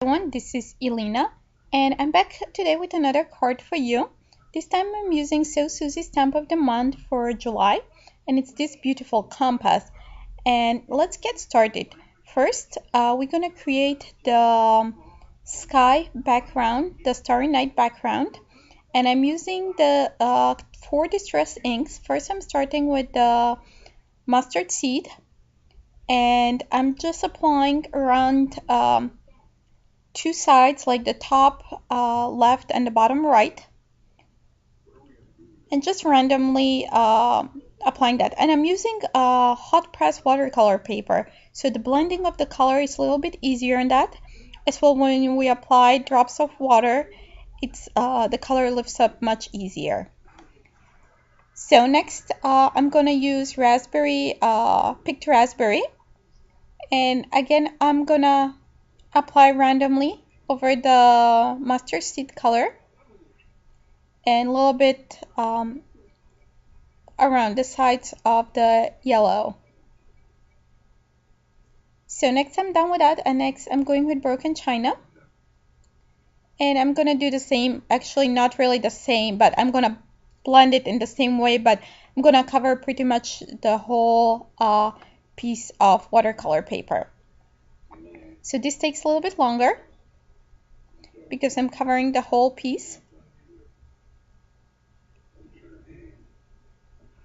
Everyone, this is Elena, and I'm back today with another card for you. This time I'm using Suzy stamp of the month for July, and it's this beautiful compass. And let's get started. First, we're gonna create the sky background, the starry night background, and I'm using the 4 distress inks. First, I'm starting with the mustard seed, and I'm just applying around 2 sides, like the top left and the bottom right, and just randomly applying that. And I'm using hot press watercolor paper, so the blending of the color is a little bit easier in that. As well, when we apply drops of water, it's the color lifts up much easier. So next, I'm gonna use raspberry, picked raspberry, and again I'm gonna apply randomly over the mustard seed color and a little bit around the sides of the yellow. So next I'm done with that, and next I'm going with broken china, and I'm gonna do the same, actually not really the same, but I'm gonna blend it in the same way, but I'm gonna cover pretty much the whole piece of watercolor paper. So this takes a little bit longer because I'm covering the whole piece.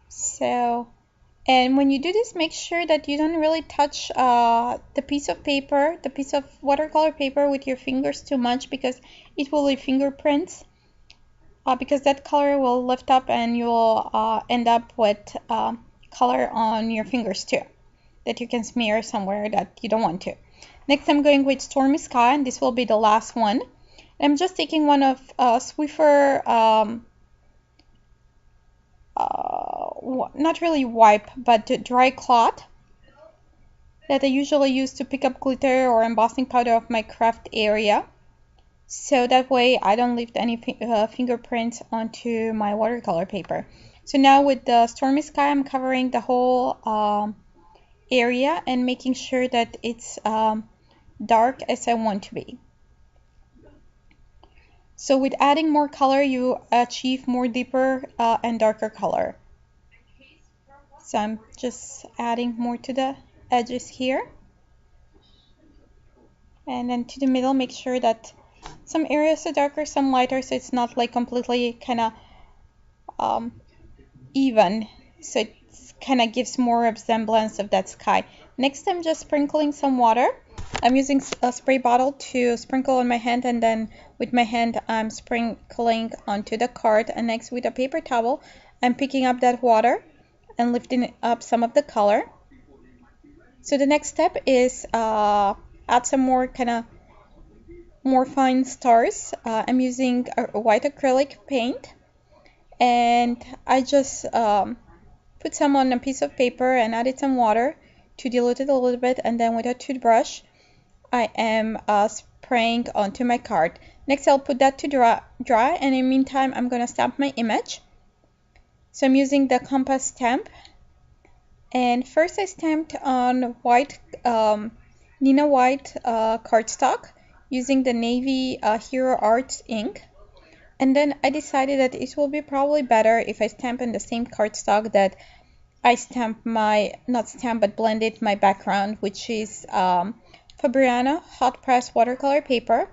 So, and when you do this, make sure that you don't really touch the piece of paper, the piece of watercolor paper with your fingers too much, because it will leave fingerprints, because that color will lift up and you'll end up with color on your fingers too, that you can smear somewhere that you don't want to. Next, I'm going with Stormy Sky, and this will be the last one. I'm just taking one of Swiffer, not really wipe, but dry cloth that I usually use to pick up glitter or embossing powder of my craft area. So that way I don't leave any fingerprints onto my watercolor paper. So now with the Stormy Sky, I'm covering the whole area and making sure that it's dark as I want to be. So with adding more color, you achieve more deeper and darker color. So I'm just adding more to the edges here. And then to the middle, make sure that some areas are darker, some lighter, so it's not like completely kind of even. So it kind of gives more resemblance of that sky. Next, I'm just sprinkling some water. I'm using a spray bottle to sprinkle on my hand, and then with my hand I'm sprinkling onto the card. And next, with a paper towel, I'm picking up that water and lifting up some of the color. So the next step is add some more more fine stars. I'm using a white acrylic paint, and I just put some on a piece of paper and added some water to dilute it a little bit, and then with a toothbrush I am spraying onto my card. Next, I'll put that to dry, and in the meantime I'm gonna stamp my image. So I'm using the compass stamp, and first I stamped on white Nina White cardstock using the navy Hero Arts ink. And then I decided that it will be probably better if I stamp in the same cardstock that I stamp my, not stamp, but blended my background, which is Fabriano hot press watercolor paper.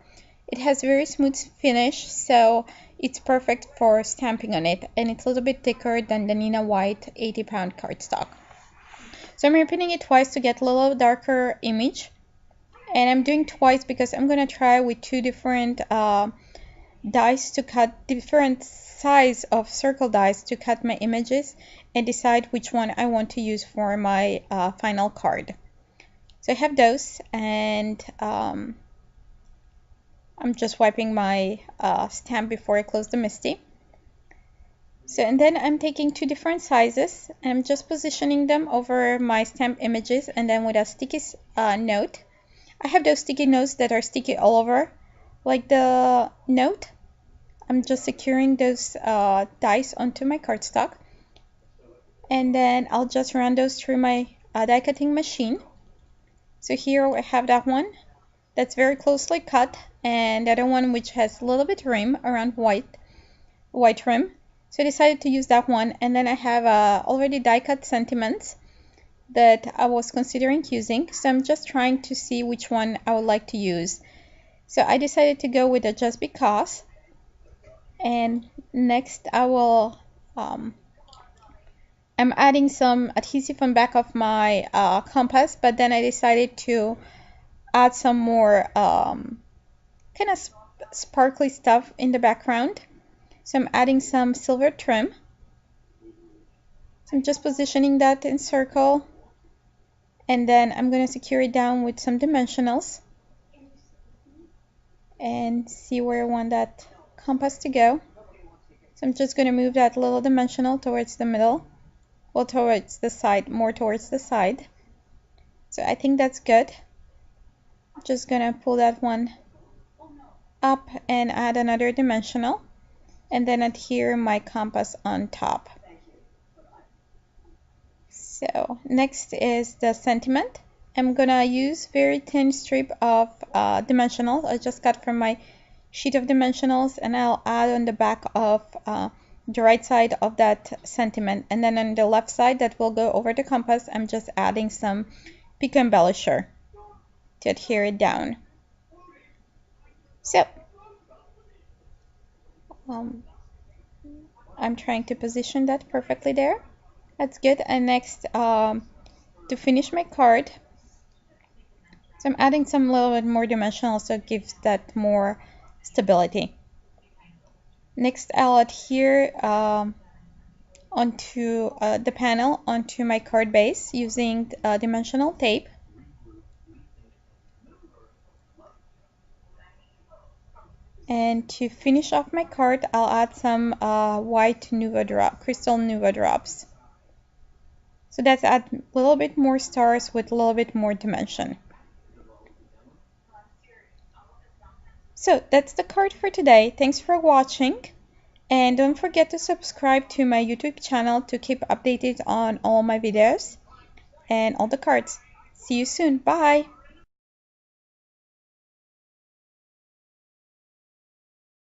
It has very smooth finish, so it's perfect for stamping on it, and it's a little bit thicker than the Nina White 80-pound cardstock. So I'm repeating it twice to get a little darker image, and I'm doing twice because I'm gonna try with 2 different dies to cut, different size of circle dies to cut my images, and decide which one I want to use for my final card. So I have those, and I'm just wiping my stamp before I close the MISTI. So, and then I'm taking 2 different sizes, and I'm just positioning them over my stamp images, and then with a sticky note. I have those sticky notes that are sticky all over, like the note. I'm just securing those dies onto my cardstock, and then I'll just run those through my die cutting machine. So here I have that one, that's very closely cut, and the other one which has a little bit rim around white rim. So I decided to use that one, and then I have already die cut sentiments that I was considering using, so I'm just trying to see which one I would like to use. So I decided to go with the Just Because, and next I will I'm adding some adhesive on back of my compass, but then I decided to add some more kind of sparkly stuff in the background. So I'm adding some silver trim. So I'm just positioning that in circle, and then I'm going to secure it down with some dimensionals and see where I want that compass to go. So I'm just going to move that little dimensional towards the middle, well, towards the side, more towards the side. So I think that's good. Just going to pull that one up and add another dimensional, and then adhere my compass on top. So next is the sentiment. I'm gonna use very thin strip of dimensionals I just got from my sheet of dimensionals, and I'll add on the back of the right side of that sentiment, and then on the left side that will go over the compass, I'm just adding some pico embellisher to adhere it down. So I'm trying to position that perfectly there. That's good. And next, to finish my card, so I'm adding some little bit more dimensional, so it gives that more stability. Next, I'll adhere onto the panel onto my card base using dimensional tape. And to finish off my card, I'll add some white crystal Nuva drops. So that's add a little bit more stars with a little bit more dimension. So that's the card for today. Thanks for watching. And don't forget to subscribe to my YouTube channel to keep updated on all my videos and all the cards. See you soon. Bye.